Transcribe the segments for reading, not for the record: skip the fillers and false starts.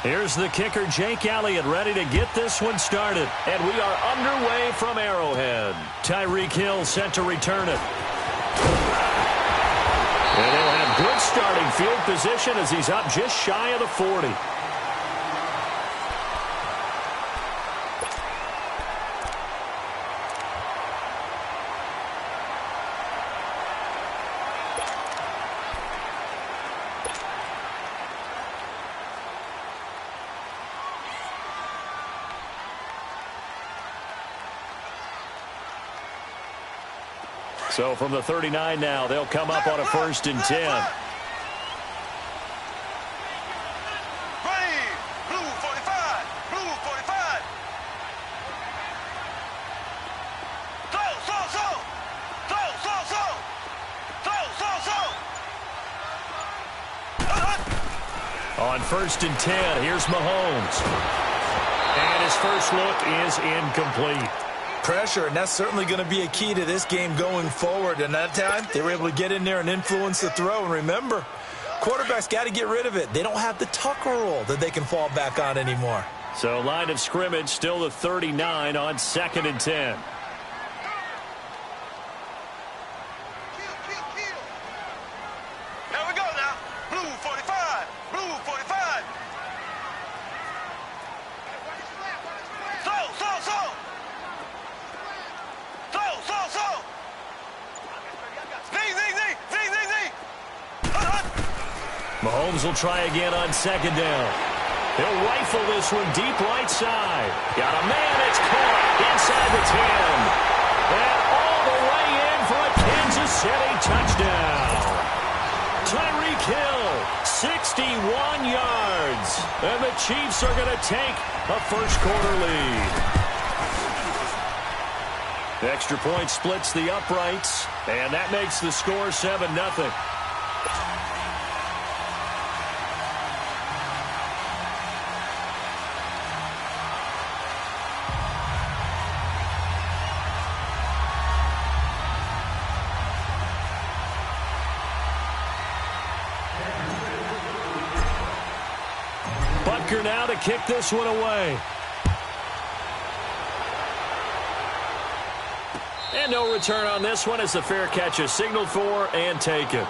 Here's the kicker, Jake Elliott, ready to get this one started. And we are underway from Arrowhead. Tyreek Hill set to return it. And they'll have good starting field position as he's up just shy of the 40. So from the 39 now, they'll come up on a 1st and 10. On 1st and 10, here's Mahomes. And his first look is incomplete. Pressure, and that's certainly going to be a key to this game going forward. And that time, they were able to get in there and influence the throw. And remember, quarterbacks got to get rid of it. They don't have the Tucker rule that they can fall back on anymore. So line of scrimmage still the 39 on 2nd and 10. Mahomes will try again on 2nd down. He'll rifle this one deep right side. Got a man, it's caught inside the 10. And all the way in for a Kansas City touchdown. Tyreek Hill, 61 yards. And the Chiefs are going to take a first-quarter lead. The extra point splits the uprights, and that makes the score 7-0. Butker now to kick this one away. And no return on this one as the fair catch is signaled for and taken.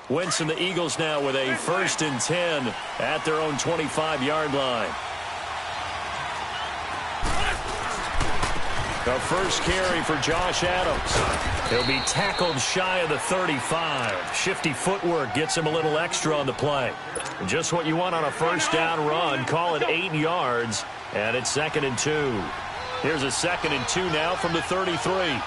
Wentz and the Eagles now with a 1st and 10 at their own 25-yard line. The first carry for Josh Adams. He'll be tackled shy of the 35. Shifty footwork gets him a little extra on the play. Just what you want on a first down run. Call it 8 yards, and it's 2nd and 2. Here's a 2nd and 2 now from the 33.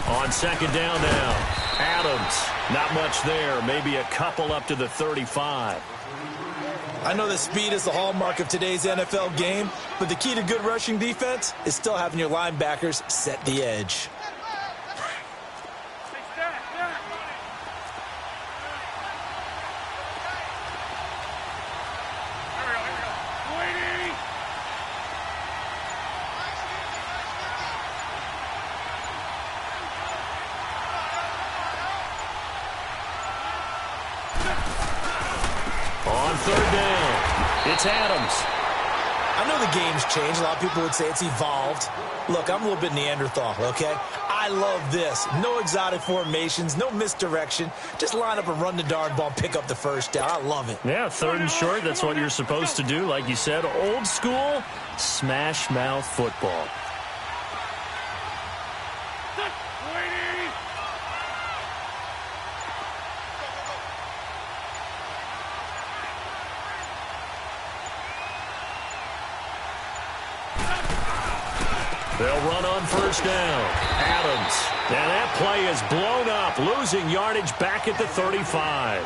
On 2nd down now, Adams, not much there, maybe a couple up to the 35. I know that speed is the hallmark of today's NFL game, but the key to good rushing defense is still having your linebackers set the edge. On 3rd down, it's Adams. I know the game's changed. A lot of people would say it's evolved. Look, I'm a little bit Neanderthal, okay? I love this. No exotic formations, no misdirection. Just line up and run the darn ball, pick up the first down. I love it. Yeah, 3rd and short, that's what you're supposed to do. Like you said, old school, smash mouth football. They'll run on 1st down. Adams. And that play is blown up, losing yardage back at the 35.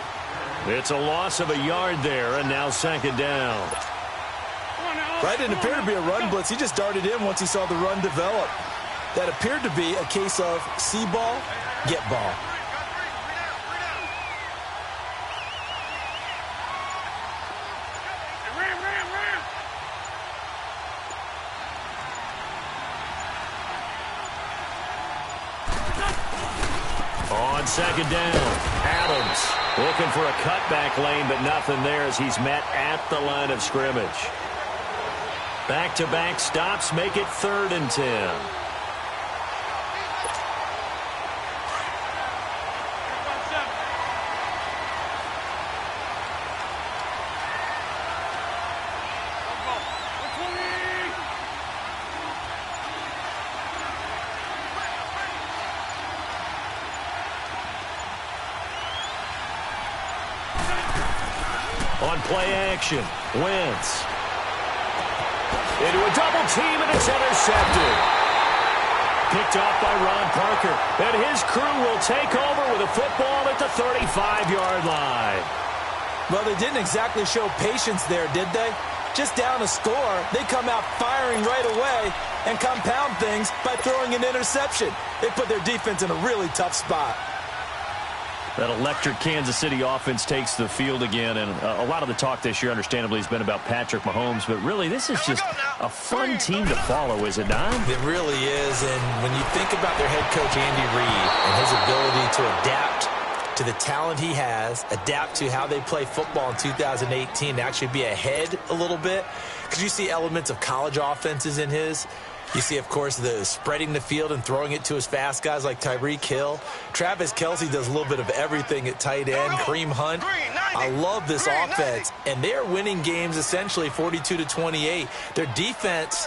It's a loss of a yard there, and now 2nd down. Right, it appeared to be a run blitz. He just darted in once he saw the run develop. That appeared to be a case of see ball, get ball. On 2nd down, Adams looking for a cutback lane, but nothing there as he's met at the line of scrimmage. Back-to-back stops make it 3rd and 10. On play action, Wentz. Into a double team, and it's intercepted. Picked off by Ron Parker. And his crew will take over with a football at the 35-yard line. Well, they didn't exactly show patience there, did they? Just down a score, they come out firing right away and compound things by throwing an interception. They put their defense in a really tough spot. That electric Kansas City offense takes the field again, and a lot of the talk this year, understandably, has been about Patrick Mahomes, but really, this is just a fun team to follow, is it not? It really is, and when you think about their head coach, Andy Reid, and his ability to adapt to the talent he has, adapt to how they play football in 2018, actually be ahead a little bit, because you see elements of college offenses in his. You see, of course, the spreading the field and throwing it to his fast guys like Tyreek Hill. Travis Kelce does a little bit of everything at tight end. Kareem Hunt. I love this offense. And they are winning games essentially 42-28. Their defense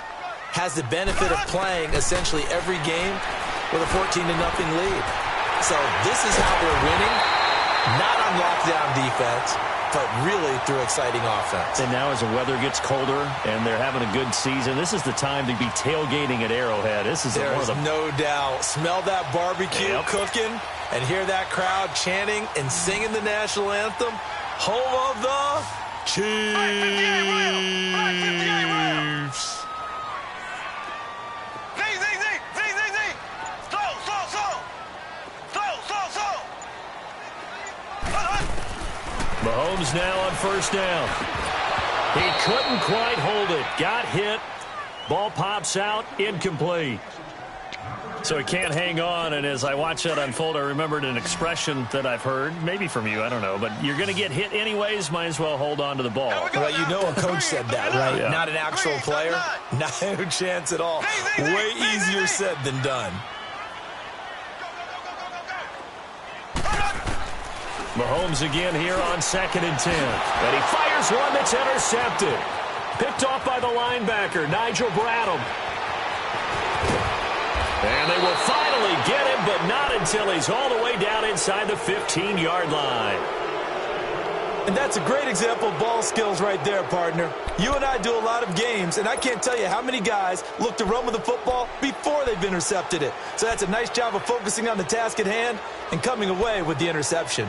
has the benefit of playing essentially every game with a 14-0 lead. So this is how they're winning. Not on lockdown defense, but really through exciting offense. And now as the weather gets colder and they're having a good season, this is the time to be tailgating at Arrowhead. This is There's no doubt. Smell that barbecue cooking and hear that crowd chanting and singing the national anthem. Home of the Chiefs. Mahomes now on 1st down. He couldn't quite hold it. Got hit. Ball pops out. Incomplete. So he can't hang on, and as I watch that unfold, I remembered an expression that I've heard, maybe from you, I don't know, but you're going to get hit anyways, might as well hold on to the ball. Well, you know a coach said that, right? Yeah. Not an actual player. No chance at all. Way easier said than done. Mahomes again here on 2nd and 10. And he fires one that's intercepted. Picked off by the linebacker, Nigel Bradham. And they will finally get him, but not until he's all the way down inside the 15-yard line. And that's a great example of ball skills right there, partner. You and I do a lot of games, and I can't tell you how many guys look to run with the football before they've intercepted it. So that's a nice job of focusing on the task at hand and coming away with the interception.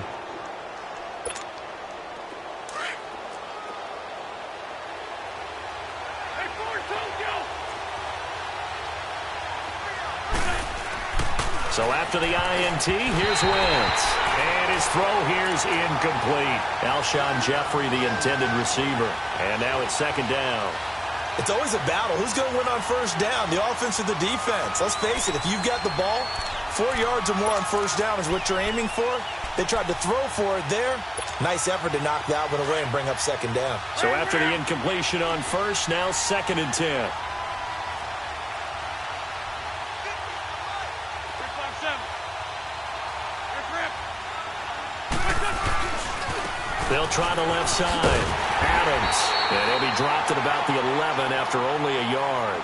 So after the INT, here's Wentz. And his throw here's incomplete. Alshon Jeffrey, the intended receiver. And now it's 2nd down. It's always a battle. Who's going to win on 1st down, the offense or the defense? Let's face it, if you've got the ball, 4 yards or more on 1st down is what you're aiming for. They tried to throw for it there. Nice effort to knock that one away and bring up second down. So after the incompletion on first, now 2nd and 10. They'll try the left side. Adams. And he'll be dropped at about the 11 after only a yard.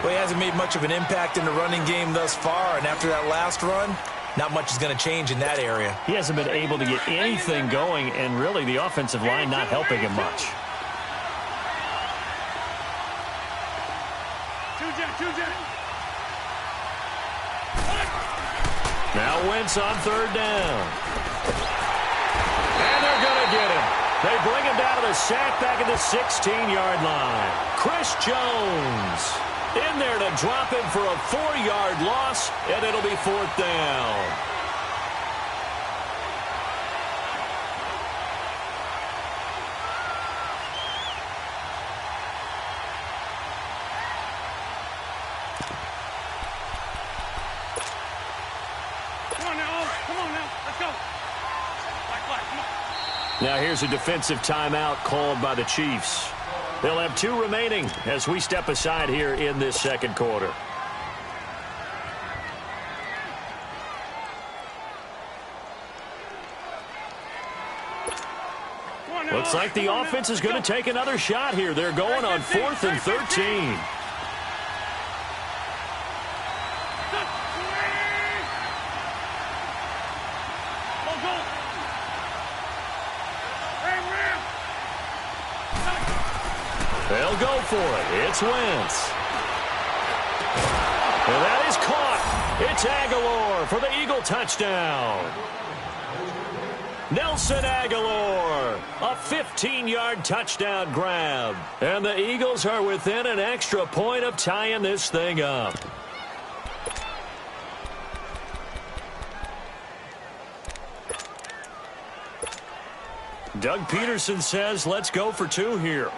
Well, he hasn't made much of an impact in the running game thus far, and after that last run, not much is going to change in that area. He hasn't been able to get anything going, and really the offensive line not helping him much. Now Wentz on 3rd down. And they're going to get him. They bring him down to the sack back at the 16-yard line. Chris Jones in there to drop him for a 4-yard loss, and it'll be 4th down. Now here's a defensive timeout called by the Chiefs. They'll have 2 remaining as we step aside here in this 2nd quarter. Looks like the offense is going to take another shot here. They're going on 4th and 13. They'll go for it. It's Wentz. And that is caught. It's Aguilar for the Eagle touchdown. Nelson Aguilar, a 15-yard touchdown grab. And the Eagles are within an extra point of tying this thing up. Doug Peterson says, let's go for 2 here.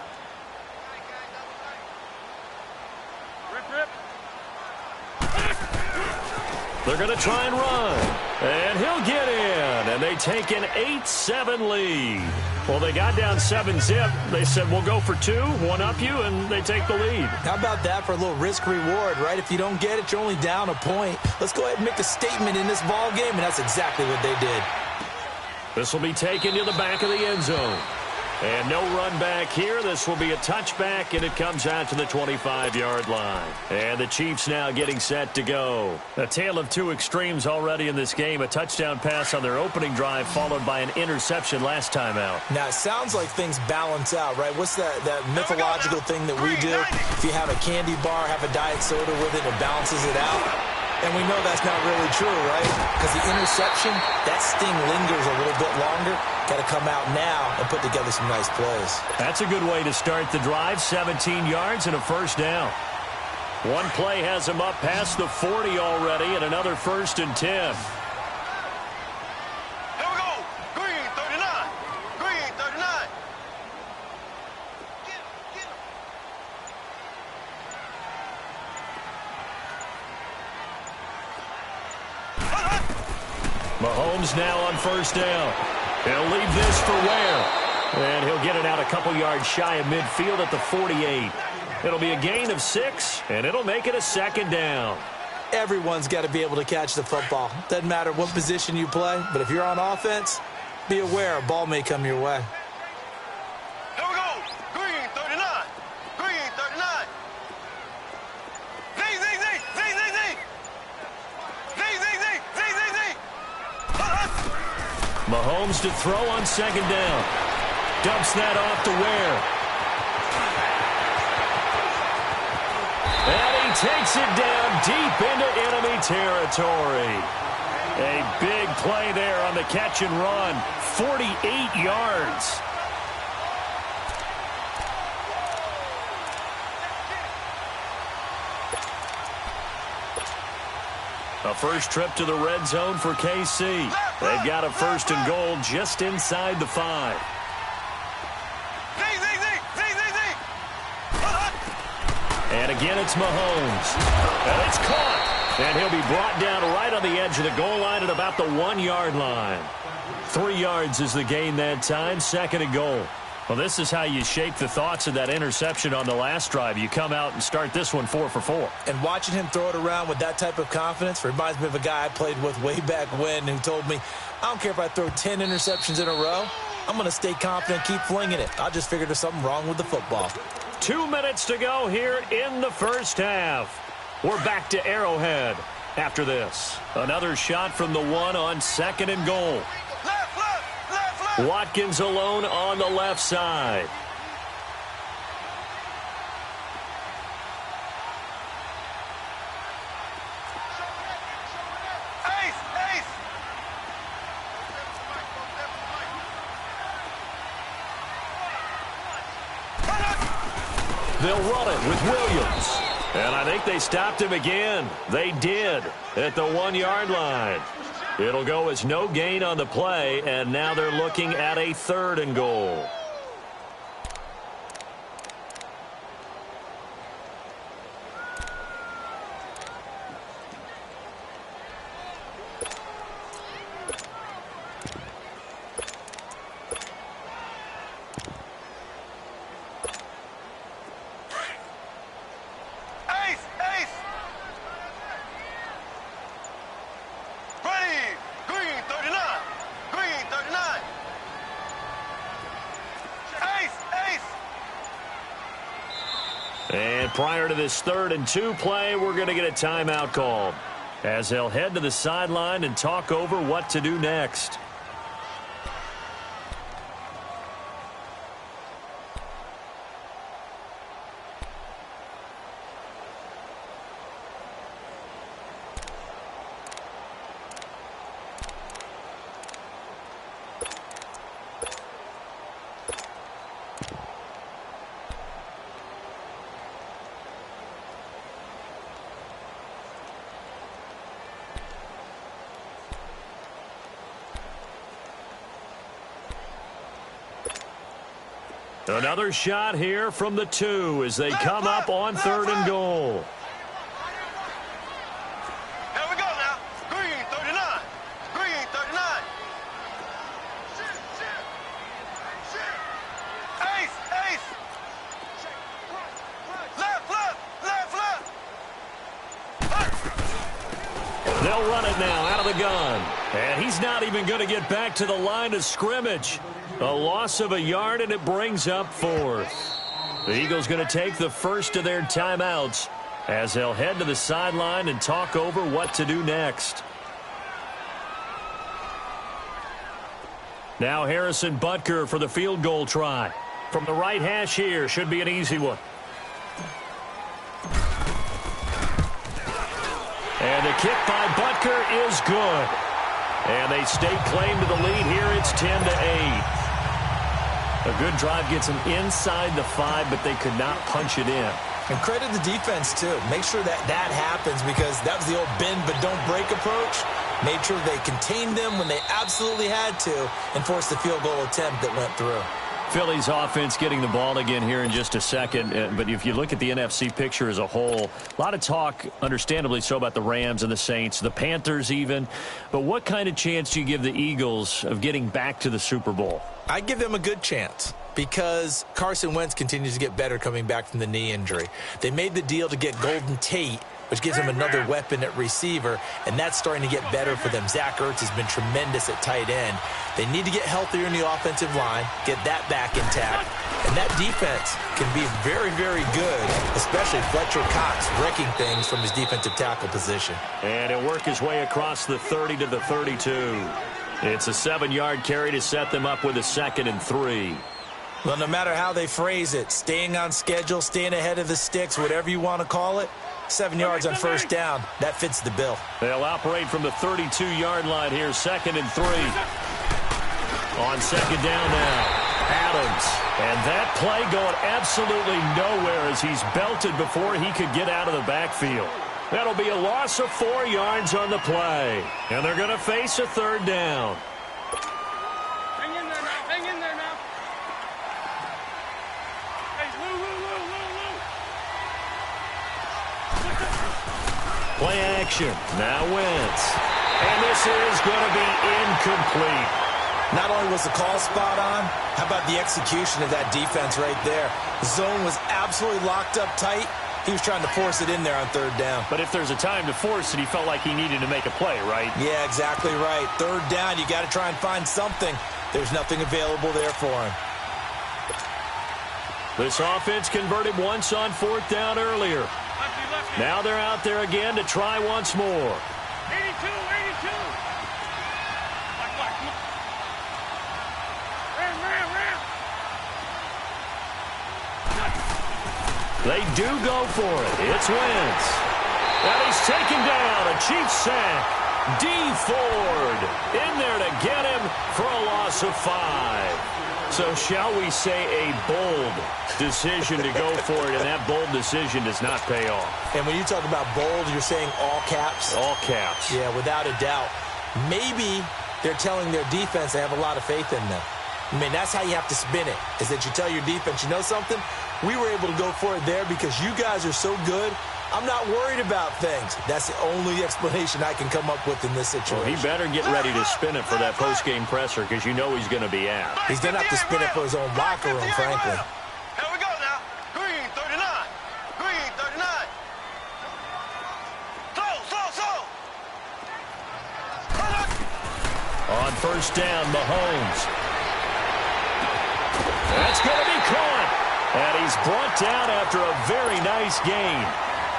They're going to try and run. And he'll get in. And they take an 8-7 lead. Well, they got down 7-zip. They said, we'll go for 2, one up you, and they take the lead. How about that for a little risk-reward, right? If you don't get it, you're only down a point. Let's go ahead and make a statement in this ball game, and that's exactly what they did. This will be taken to the back of the end zone. And no run back here. This will be a touchback, and it comes out to the 25-yard line. And the Chiefs now getting set to go. A tale of 2 extremes already in this game. A touchdown pass on their opening drive, followed by an interception last time out. Now, it sounds like things balance out, right? What's that mythological thing that we do? If you have a candy bar, have a diet soda with it, it balances it out. And we know that's not really true, right? Because the interception, that sting lingers a little bit longer. Got to come out now and put together some nice plays. That's a good way to start the drive. 17 yards and a 1st down. One play has him up past the 40 already, and another 1st and 10. Here we go. Green 39. Green 39. Get him. Mahomes now on 1st down. He'll leave this for Ware. And he'll get it out a couple yards shy of midfield at the 48. It'll be a gain of 6, and it'll make it a 2nd down. Everyone's got to be able to catch the football. Doesn't matter what position you play, but if you're on offense, be aware a ball may come your way. Here we go. Green 39. Green 39. Z. Mahomes to throw on 2nd down. Dumps that off to Ware. And he takes it down deep into enemy territory. A big play there on the catch and run. 48 yards. A first trip to the red zone for KC. They've got a 1st and goal just inside the 5. And again, it's Mahomes. And it's caught. And he'll be brought down right on the edge of the goal line at about the 1-yard line. 3 yards is the gain that time, 2nd and goal. Well, this is how you shape the thoughts of that interception on the last drive. You come out and start this one 4 for 4. And watching him throw it around with that type of confidence reminds me of a guy I played with way back when who told me, I don't care if I throw 10 interceptions in a row, I'm going to stay confident, keep flinging it. I just figured there's something wrong with the football. 2 minutes to go here in the first half. We're back to Arrowhead after this. Another shot from the 1 on 2nd and goal. Left. Watkins alone on the left side. Ace. They'll run it with Williams. And I think they stopped him again. They did at the 1-yard line. It'll go as no gain on the play, and now they're looking at a 3rd and goal. And prior to this 3rd and 2 play, we're going to get a timeout called as they'll head to the sideline and talk over what to do next. Another shot here from the 2 as they come up on 3rd and goal. Here we go now. Green 39. Ace. Left. They'll run it now out of the gun. And he's not even going to get back to the line of scrimmage. A loss of a yard, and it brings up 4th. The Eagles going to take the first of their timeouts as they'll head to the sideline and talk over what to do next. Now Harrison Butker for the field goal try. From the right hash here, should be an easy one. And the kick by Butker is good. And they stake claim to the lead here. It's 10-8. A good drive gets them inside the 5, but they could not punch it in. And credit the defense, too. Make sure that happens because that was the old bend but don't break approach. Made sure they contained them when they absolutely had to and forced the field goal attempt that went through. Philly's offense getting the ball again here in just a second. But if you look at the NFC picture as a whole, a lot of talk, understandably so, about the Rams and the Saints, the Panthers even. But what kind of chance do you give the Eagles of getting back to the Super Bowl? I give them a good chance because Carson Wentz continues to get better coming back from the knee injury. They made the deal to get Golden Tate, which gives them another weapon at receiver, and that's starting to get better for them. Zach Ertz has been tremendous at tight end. They need to get healthier in the offensive line, get that back intact, and that defense can be very, very good, especially Fletcher Cox wrecking things from his defensive tackle position. And he'll work his way across the 30 to the 32. It's a 7-yard carry to set them up with a 2nd and 3. Well, no matter how they phrase it, staying on schedule, staying ahead of the sticks, whatever you want to call it, 7 yards on first down, that fits the bill. They'll operate from the 32-yard line here, 2nd and 3. On 2nd down now, Adams. And that play going absolutely nowhere as he's belted before he could get out of the backfield. That'll be a loss of 4 yards on the play. And they're going to face a 3rd down. Hang in there now. Hang in there now. Hey, Lou. Play possession. Now Wentz. And this is going to be incomplete. Not only was the call spot on, how about the execution of that defense right there? The zone was absolutely locked up tight. He was trying to force it in there on third down. But if there's a time to force it, he felt like he needed to make a play, right? Yeah, exactly right. Third down, you got to try and find something. There's nothing available there for him. This offense converted once on fourth down earlier. Now they're out there again to try once more. 82, 82. Ram. They do go for it. It's Wentz. And he's taken down. A Chiefs sack. D. Ford in there to get him for a loss of 5. So shall we say a bold decision to go for it, and that bold decision does not pay off. And when you talk about bold, you're saying all caps? All caps. Yeah, without a doubt. Maybe they're telling their defense they have a lot of faith in them. I mean, that's how you have to spin it, is that you tell your defense, you know something? We were able to go for it there because you guys are so good. I'm not worried about things. That's the only explanation I can come up with in this situation. Well, he better get ready to spin it for that post-game presser because you know he's going to be out. He's going to have to spin it for his own locker room, frankly. Here we go now. Green 39. Green 39. Slow. On first down, Mahomes. That's going to be caught. And he's brought down after a very nice gain.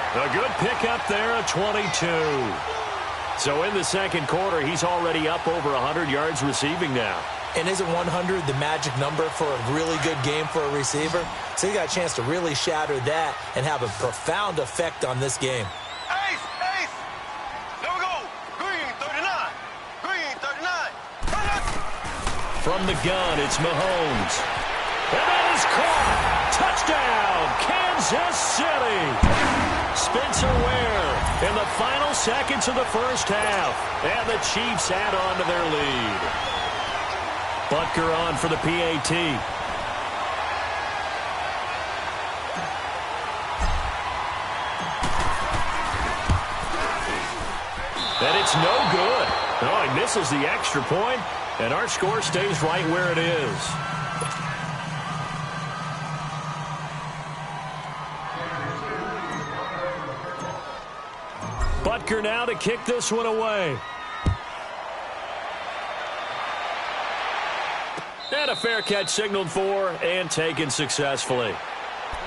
A good pickup there, a 22. So in the second quarter, he's already up over 100 yards receiving now. And isn't 100 the magic number for a really good game for a receiver? So he got a chance to really shatter that and have a profound effect on this game. Ace. Here we go. Green 39. Green 39. From the gun, it's Mahomes. And that is caught. Touchdown, Kansas City. Spencer Ware in the final seconds of the first half. And the Chiefs add on to their lead. Butker on for the PAT. And it's no good. Oh, he misses the extra point, and our score stays right where it is. Butker now to kick this one away. And a fair catch signaled for and taken successfully.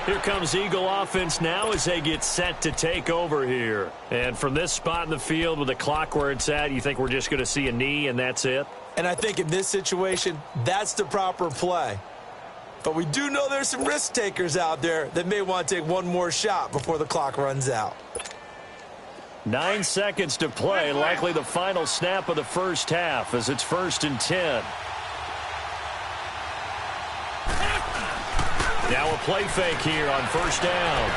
Here comes Eagle offense now as they get set to take over here. And from this spot in the field with the clock where it's at, you think we're just going to see a knee and that's it? And I think in this situation, that's the proper play. But we do know there's some risk takers out there that may want to take one more shot before the clock runs out. 9 seconds to play, likely the final snap of the first half as it's 1st and 10. Now a play fake here on first down.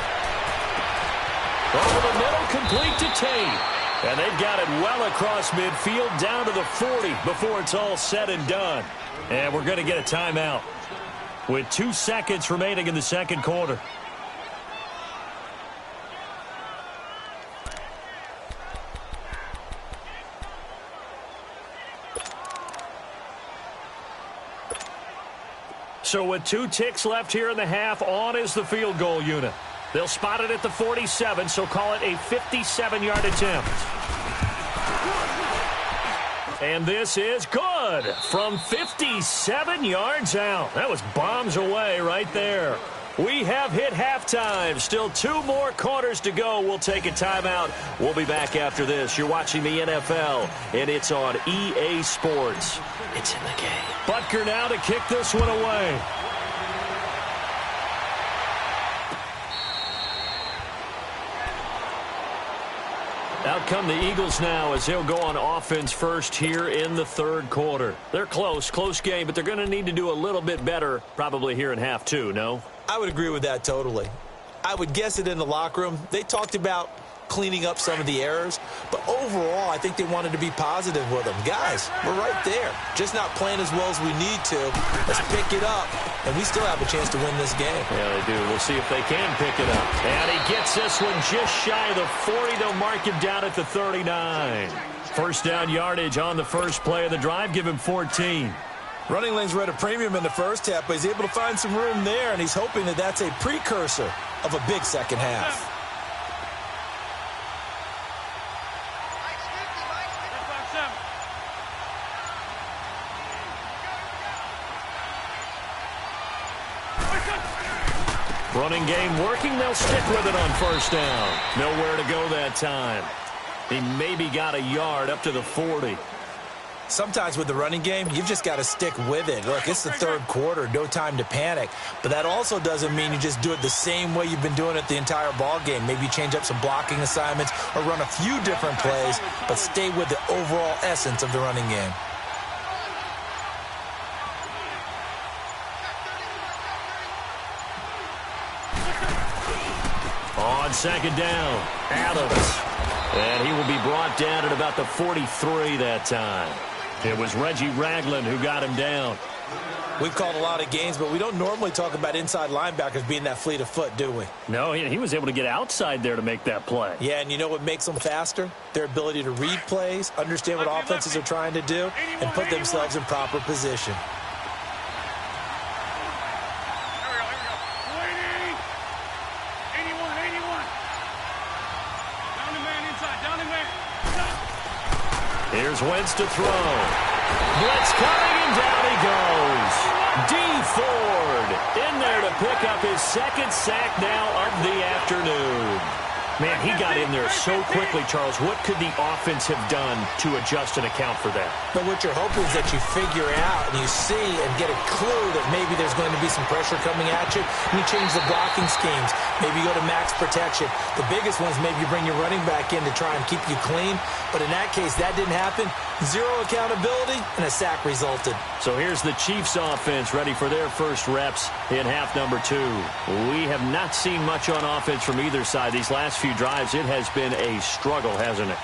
Over the middle, complete to Tate. And they've got it well across midfield down to the 40 before it's all said and done. And we're going to get a timeout with 2 seconds remaining in the second quarter. So with 2 ticks left here in the half, on is the field goal unit. They'll spot it at the 47, so call it a 57-yard attempt. And this is good from 57 yards out. That was bombs away right there. We have hit halftime. Still 2 more quarters to go. We'll take a timeout. We'll be back after this. You're watching the NFL, and it's on EA Sports. It's in the game. Butker now to kick this one away. Out come the Eagles now as they'll go on offense first here in the third quarter. They're close game, but they're going to need to do a little bit better probably here in half 2, no? I would agree with that totally. I would guess it in the locker room. They talked about cleaning up some of the errors, but overall, I think they wanted to be positive with them. Guys, we're right there. Just not playing as well as we need to. Let's pick it up and we still have a chance to win this game. Yeah, they do. We'll see if they can pick it up. And he gets this one just shy of the 40. They'll mark him down at the 39. First down yardage on the first play of the drive. Give him 14. Running lanes were at a premium in the first half, but he's able to find some room there, and he's hoping that that's a precursor of a big second half. Running game working. They'll stick with it on first down. Nowhere to go that time. He maybe got a yard up to the 40. Sometimes with the running game, you've just got to stick with it. Look, it's the third quarter, no time to panic. But that also doesn't mean you just do it the same way you've been doing it the entire ball game. Maybe you change up some blocking assignments or run a few different plays, but stay with the overall essence of the running game. On second down, Adams. And he will be brought down at about the 43 that time. It was Reggie Ragland who got him down. We've called a lot of games, but we don't normally talk about inside linebackers being that fleet of foot, do we? No, he was able to get outside there to make that play. Yeah, and you know what makes them faster? Their ability to read plays, understand what offenses are trying to do, and put themselves in proper position. Here's Wentz to throw. Blitz coming, and down he goes. D. Ford in there to pick up his second sack now of the afternoon. Man, he got in there so quickly, Charles. What could the offense have done to adjust and account for that? But what you're hoping is that you figure out and you see and get a clue that maybe there's going to be some pressure coming at you, and you change the blocking schemes. Maybe you go to max protection. The biggest one is maybe you bring your running back in to try and keep you clean. But in that case, that didn't happen. Zero accountability, and a sack resulted. So here's the Chiefs offense ready for their first reps in half number 2. We have not seen much on offense from either side. These last few drives, it has been a struggle, hasn't it?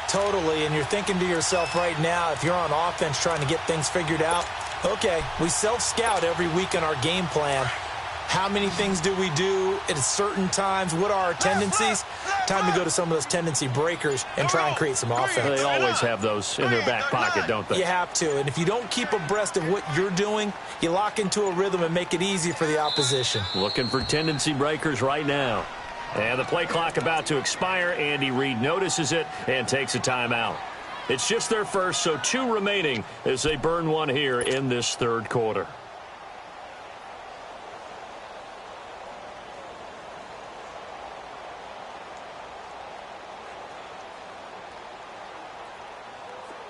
Totally, and you're thinking to yourself right now, if you're on offense trying to get things figured out, okay, we self-scout every week in our game plan. How many things do we do at certain times? What are our tendencies? Time to go to some of those tendency breakers and try and create some offense. They always have those in their back pocket, don't they? You have to, and if you don't keep abreast of what you're doing, you lock into a rhythm and make it easy for the opposition. Looking for tendency breakers right now. And the play clock about to expire. Andy Reid notices it and takes a timeout. It's just their first, so 2 remaining as they burn one here in this third quarter.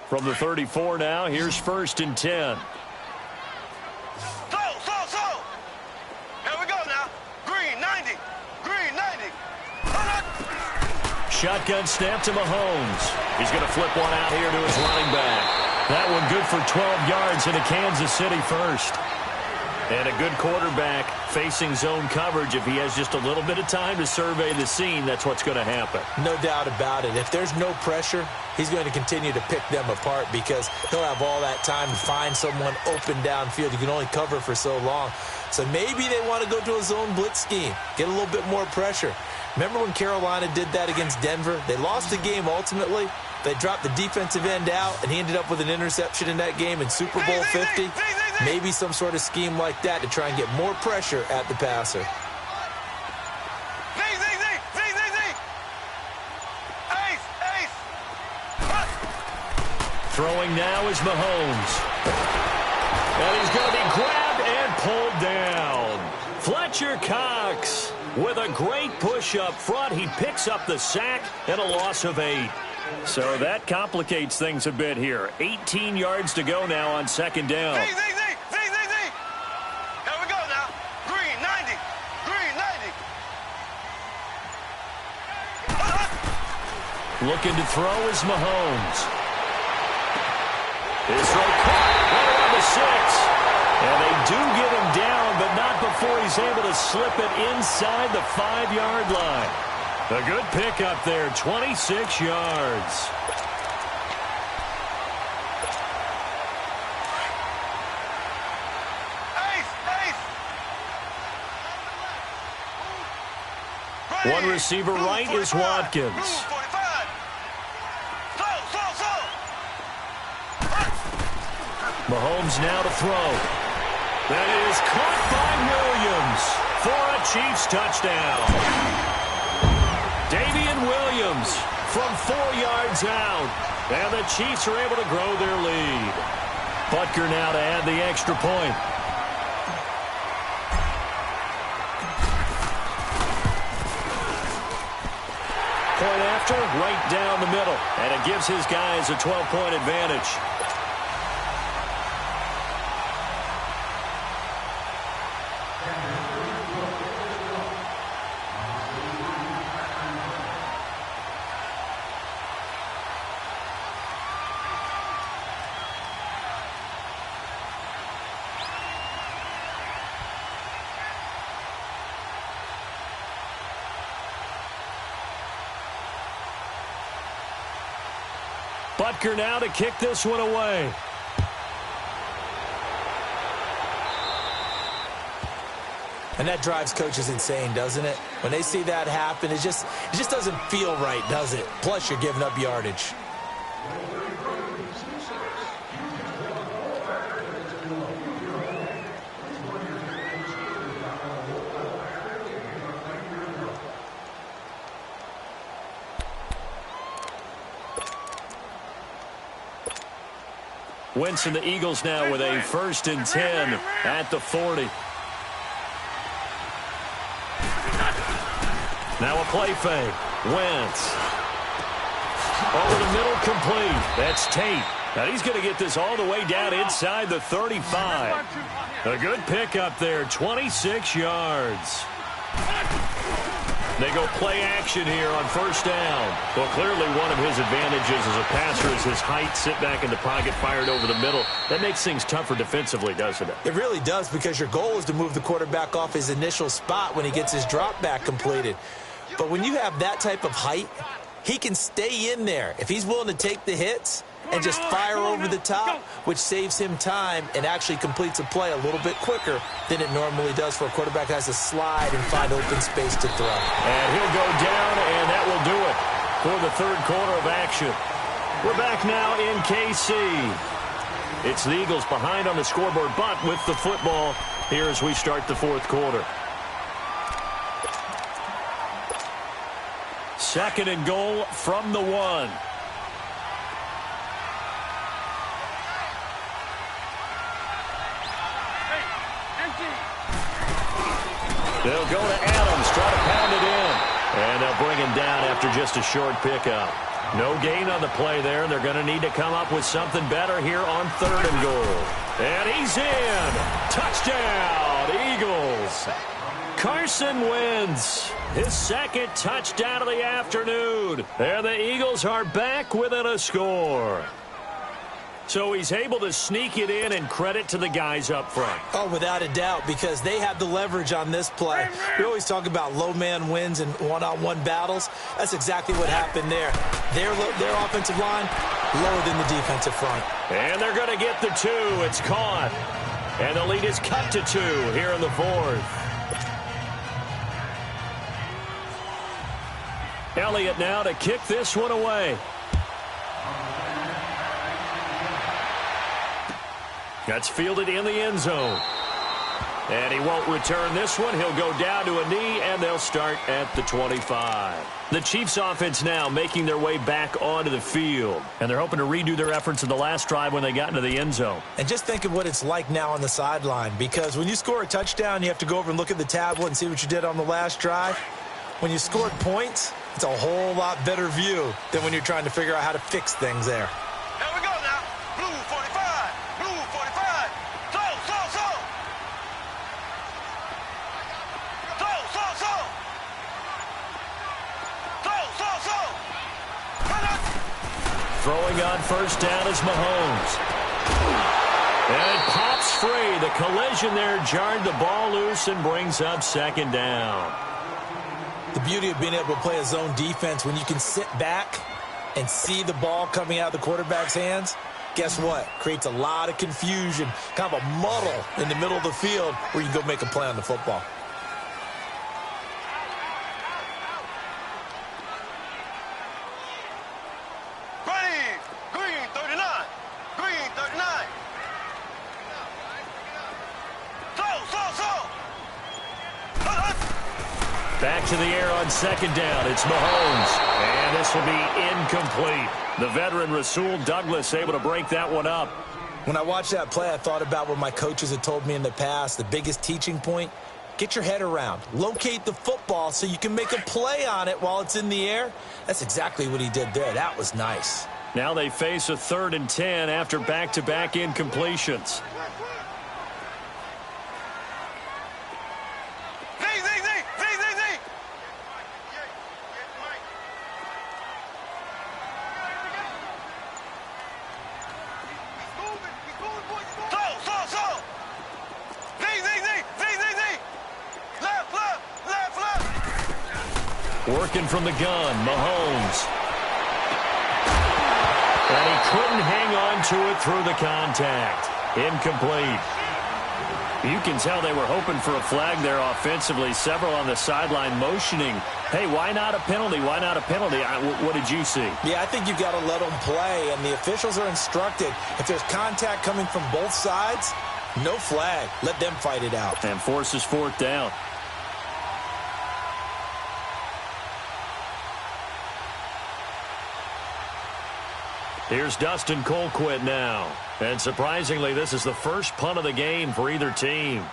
From the 34 now, here's 1st and 10. So. Here we go now. Green 90. Green 90. Shotgun snap to Mahomes. He's going to flip one out here to his running back. That one good for 12 yards into Kansas City first. And a good quarterback facing zone coverage. If he has just a little bit of time to survey the scene, that's what's going to happen. No doubt about it. If there's no pressure, he's going to continue to pick them apart because he'll have all that time to find someone open downfield. You can only cover for so long. So maybe they want to go to a zone blitz scheme, get a little bit more pressure. Remember when Carolina did that against Denver? They lost the game ultimately. They dropped the defensive end out, and he ended up with an interception in that game in Super Bowl 50. Maybe some sort of scheme like that to try and get more pressure at the passer. Throwing now is Mahomes. And he's going to be grabbed and pulled down. Fletcher Cox with a great push up front. He picks up the sack and a loss of 8. So that complicates things a bit here. 18 yards to go now on second down. Here we go now. Green 90. Green 90. Looking to throw is Mahomes. His throw caught right around the 6. And they do get him down, but not before he's able to slip it inside the 5-yard line. A good pickup there, 26 yards. One receiver right is Watkins. Mahomes now to throw. That is caught by Williams for a Chiefs touchdown. Davian Williams from 4 yards out. And the Chiefs are able to grow their lead. Butker now to add the extra point. Point after, right down the middle. And it gives his guys a 12-point advantage. Butker now to kick this one away. And that drives coaches insane, doesn't it? When they see that happen, it just doesn't feel right, does it? Plus, you're giving up yardage. Wentz and the Eagles now with a 1st and 10 at the 40. Now a play fake. Wentz. Over the middle, complete. That's Tate. Now he's going to get this all the way down inside the 35. A good pickup there, 26 yards. They go play action here on 1st down. Well, clearly one of his advantages as a passer is his height. Sit back in the pocket, fired over the middle. That makes things tougher defensively, doesn't it? It really does, because your goal is to move the quarterback off his initial spot when he gets his drop back completed. But when you have that type of height, he can stay in there if he's willing to take the hits and just fire over the top, which saves him time and actually completes a play a little bit quicker than it normally does for a quarterback who has to slide and find open space to throw. And he'll go down, and that will do it for the 3rd quarter of action. We're back now in KC. It's the Eagles behind on the scoreboard, but with the football here as we start the 4th quarter. 2nd and goal from the 1. They'll go to Adams, try to pound it in. And they'll bring him down after just a short pickup. No gain on the play there, and they're going to need to come up with something better here on 3rd and goal. And he's in. Touchdown, Eagles. Carson Wentz, his 2nd touchdown of the afternoon. And the Eagles are back within a score. So he's able to sneak it in, and credit to the guys up front. Oh, without a doubt, because they have the leverage on this play. We always talk about low man wins and one-on-one battles. That's exactly what happened there. Their offensive line lower than the defensive front. And they're going to get the 2. It's caught. And the lead is cut to 2 here in the 4th. Elliott now to kick this one away. That's fielded in the end zone. And he won't return this one. He'll go down to a knee, and they'll start at the 25. The Chiefs offense now making their way back onto the field. And they're hoping to redo their efforts in the last drive when they got into the end zone. And just think of what it's like now on the sideline, because when you score a touchdown, you have to go over and look at the tablet and see what you did on the last drive. When you scored points, it's a whole lot better view than when you're trying to figure out how to fix things there. Here we go now. Blue 45. Blue 45. Throwing on 1st down is Mahomes. And it pops free. The collision there jarred the ball loose and brings up 2nd down. The beauty of being able to play a zone defense, when you can sit back and see the ball coming out of the quarterback's hands, guess what? Creates a lot of confusion, kind of a muddle in the middle of the field where you can go make a play on the football. Back to the air on second down. It's Mahomes. And this will be incomplete. The veteran Rasul Douglas able to break that one up. When I watched that play, I thought about what my coaches had told me in the past. The biggest teaching point, get your head around. Locate the football so you can make a play on it while it's in the air. That's exactly what he did there. That was nice. Now they face a 3rd and 10 after back-to-back incompletions. Working from the gun, Mahomes. And he couldn't hang on to it through the contact. Incomplete. You can tell they were hoping for a flag there offensively. Several on the sideline motioning, hey, why not a penalty? Why not a penalty? What did you see? Yeah, I think you've got to let them play, and the officials are instructed. If there's contact coming from both sides, no flag. Let them fight it out. And forces 4th down. Here's Dustin Colquitt now. And surprisingly, this is the first punt of the game for either team.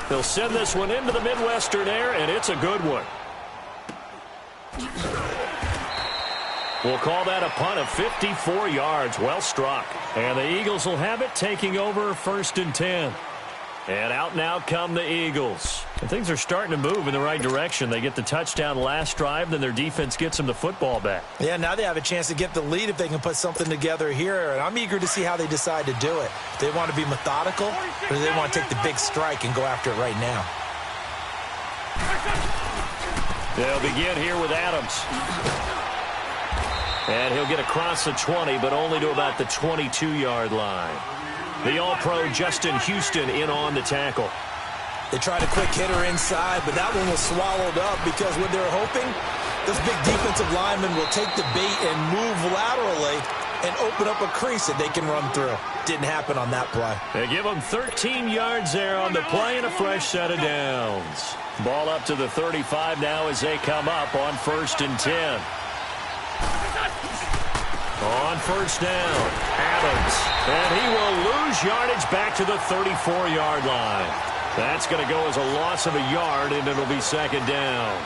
He'll send this one into the Midwestern air, and it's a good one. We'll call that a punt of 54 yards. Well struck. And the Eagles will have it, taking over 1st and 10. And out now come the Eagles. And things are starting to move in the right direction. They get the touchdown last drive, then their defense gets them the football back. Yeah, now they have a chance to get the lead if they can put something together here. And I'm eager to see how they decide to do it. Do they want to be methodical, or do they want to take the big strike and go after it right now? They'll begin here with Adams. And he'll get across the 20, but only to about the 22-yard line. The All-Pro Justin Houston in on the tackle. They tried a quick hitter inside, but that one was swallowed up because what they're hoping, this big defensive lineman will take the bait and move laterally and open up a crease that they can run through. Didn't happen on that play. They give them 13 yards there on the play and a fresh set of downs. Ball up to the 35 now as they come up on 1st and 10. On 1st down, Adams. And he will lose yardage back to the 34-yard line. That's going to go as a loss of a yard, and it'll be 2nd down.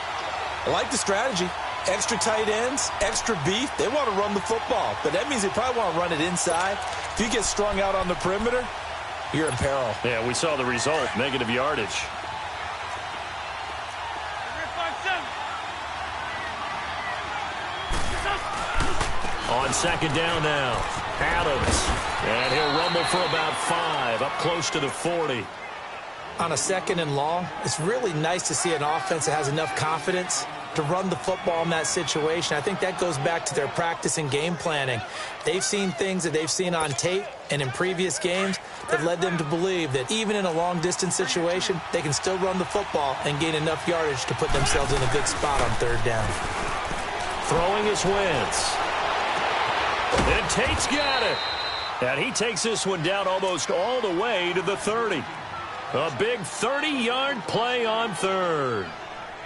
I like the strategy. Extra tight ends, extra beef. They want to run the football, but that means they probably want to run it inside. If you get strung out on the perimeter, you're in peril. Yeah, we saw the result, negative yardage. On 2nd down now, Adams. And he'll rumble for about 5, up close to the 40. On a 2nd and long, it's really nice to see an offense that has enough confidence to run the football in that situation. I think that goes back to their practice and game planning. They've seen things that they've seen on tape and in previous games that led them to believe that even in a long-distance situation, they can still run the football and gain enough yardage to put themselves in a good spot on 3rd down. Throwing is Wentz. And Tate's got it. And he takes this one down almost all the way to the 30. A big 30-yard play on 3rd.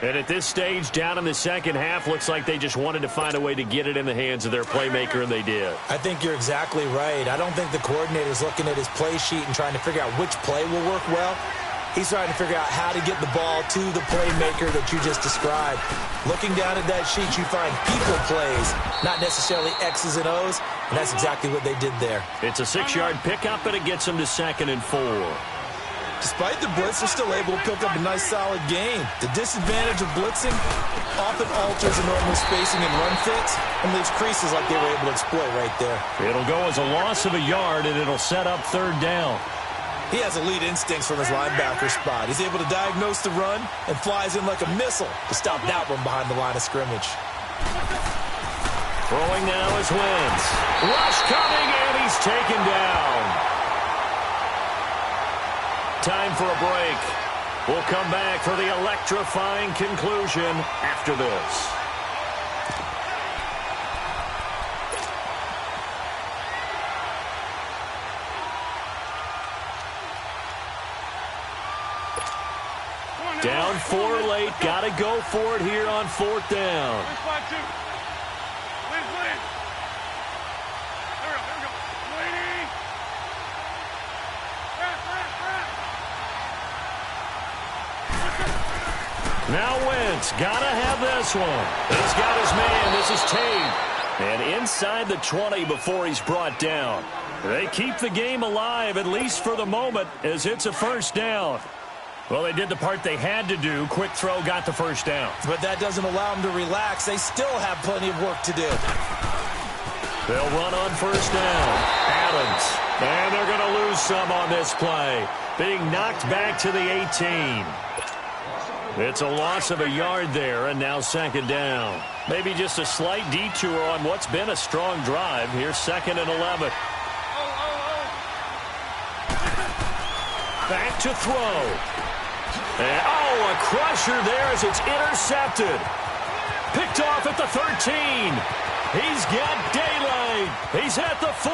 And at this stage, down in the second half, looks like they just wanted to find a way to get it in the hands of their playmaker, and they did. I think you're exactly right. I don't think the coordinator's looking at his play sheet and trying to figure out which play will work well. He's trying to figure out how to get the ball to the playmaker that you just described. Looking down at that sheet, you find people plays, not necessarily X's and O's, and that's exactly what they did there. It's a 6-yard pickup, and it gets them to 2nd and 4. Despite the blitz, they're still able to pick up a nice, solid gain. The disadvantage of blitzing often alters the normal spacing and run fits and leaves creases like they were able to exploit right there. It'll go as a loss of a yard, and it'll set up 3rd down. He has elite instincts from his linebacker spot. He's able to diagnose the run and flies in like a missile to stop that one behind the line of scrimmage. Throwing now is Wentz. Rush coming, and he's taken down. Time for a break. We'll come back for the electrifying conclusion after this. Down 4 late. Got to go for it here on 4th down. Now Wentz, gotta have this one. He's got his man. This is Tate. And inside the 20 before he's brought down. They keep the game alive, at least for the moment, as it's a first down. Well, they did the part they had to do. Quick throw got the first down. But that doesn't allow them to relax. They still have plenty of work to do. They'll run on first down. Adams. And they're going to lose some on this play. Being knocked back to the 18. It's a loss of a yard there, and now 2nd down. Maybe just a slight detour on what's been a strong drive. Here's 2nd and 11. Back to throw. And, a crusher there as it's intercepted. Picked off at the 13. He's got daylight. He's at the 40,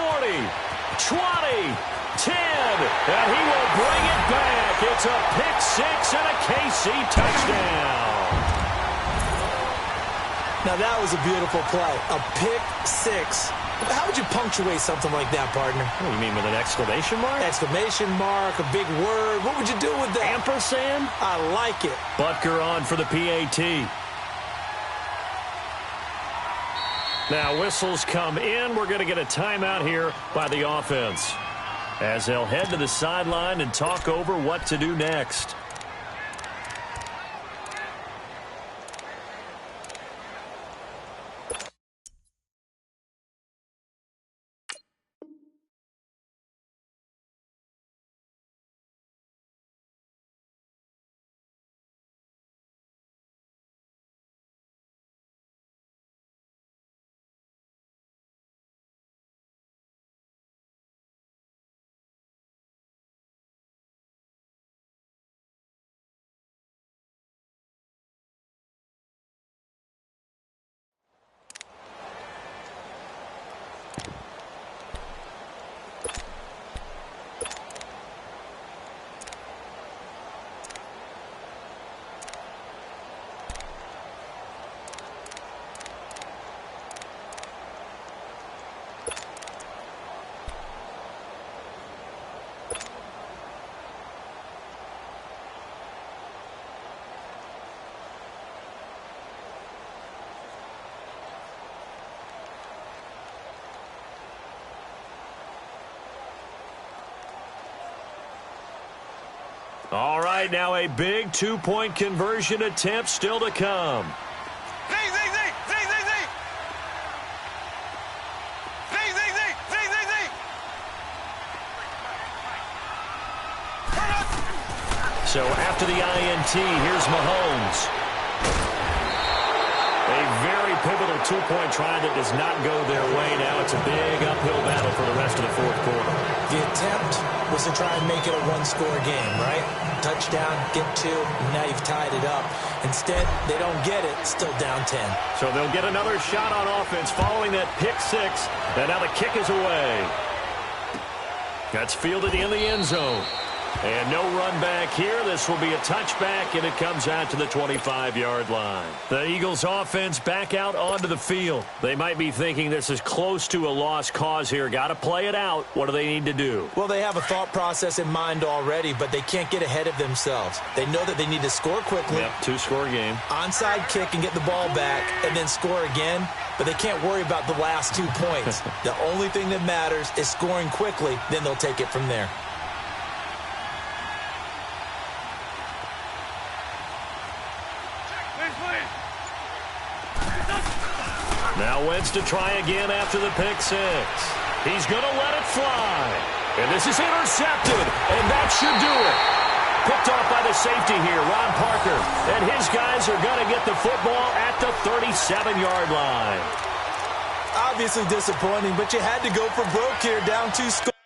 20, 10, and he will bring it back. It's a pick 6 and a KC touchdown. Now, that was a beautiful play. A pick 6. How would you punctuate something like that, partner? What do you mean, with an exclamation mark? Exclamation mark, a big word. What would you do with that? Ampersand? I like it. Butker on for the PAT. Now, whistles come in. We're going to get a timeout here by the offense, as they'll head to the sideline and talk over what to do next. All right, now a big two-point conversion attempt still to come. So after the INT, here's Mahomes. A very pivotal two-point try that does not go their way. Now it's a big uphill battle for the rest of the 4th quarter. The attempt was to try and make it a one-score game, right? Touchdown, get 2, and now you've tied it up. Instead, they don't get it, still down 10. So they'll get another shot on offense following that pick 6, and now the kick is away. That's fielded in the end zone. And no run back here. This will be a touchback, and it comes out to the 25-yard line. The Eagles' offense back out onto the field. They might be thinking this is close to a lost cause here. Got to play it out. What do they need to do? Well, they have a thought process in mind already, but they can't get ahead of themselves. They know that they need to score quickly. Yep, 2-score game. Onside kick and get the ball back, and then score again. But they can't worry about the last 2 points. The only thing that matters is scoring quickly. Then they'll take it from there. Now Wentz to try again after the pick 6. He's going to let it fly. And this is intercepted, and that should do it. Picked off by the safety here, Ron Parker. And his guys are going to get the football at the 37-yard line. Obviously disappointing, but you had to go for broke here, down 2 scores.